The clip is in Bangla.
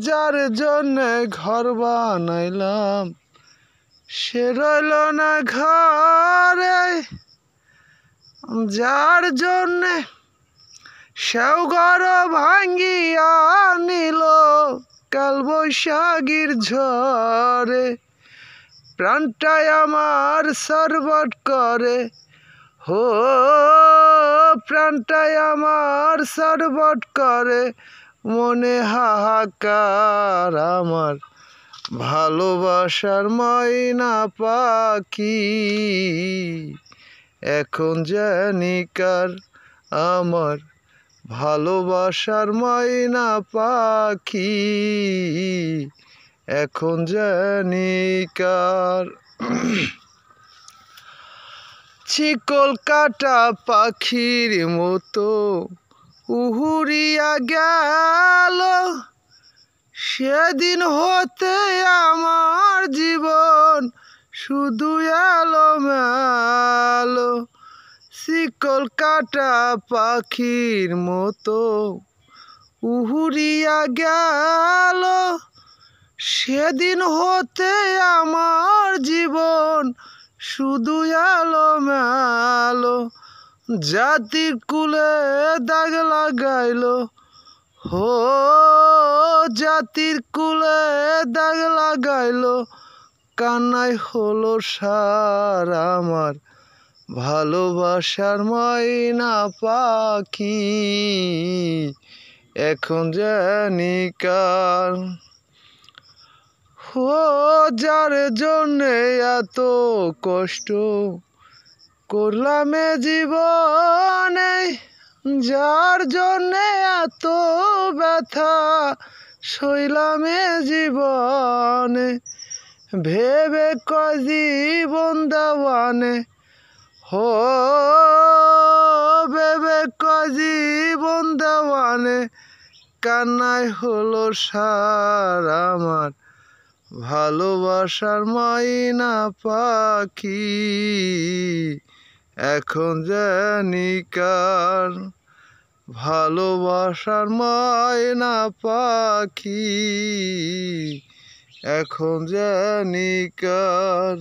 যার জন্যে ঘর বানাইলাম সে রইল না ঘরে, যার জন্যে সেও ঘর ভাঙ্গিয়া নিল কাল বৈশাখীর ঝড়ে। প্রাণটাই আমার সরবট করে, হো প্রাণটাই আমার সরবট করে, মনে হাহাকার আমার ভালোবাসার ময়না পাখি। এখন জানি কার আমার ভালোবাসার ময়না পাখি, এখন জানি কার। চিকল কাটা পাখির মতো উহুরিয়া গেল, সেদিন হতে আমার জীবন শুধু এলোমেলো। চিকল কাটা পাখির মতো উহুরিয়া গেল, সেদিন হতে আমার জীবন শুধু এলোমেলো। জাতির কুলে দাগ লাগাইল, হো জাতির কুলে দাগ লাগাইল, কান্নাই হলো সার আমার ভালোবাসার ময়না পাখি, এখন জানি কার। ও যার জন্যে এত কষ্ট করলাম এ জীবনে, যার জন্যে এত ব্যথা সইলাম এ জীবনে, ভেবে কয় জীবন দেওয়ানে, হো ভেবে কয় জীবন দেওয়ানে, কান্নাই হলো সার আমার ভালোবাসার ময়না পাখি, এখন জানি কার ভালোবাসার ময়না পাখি, এখন জানি কার।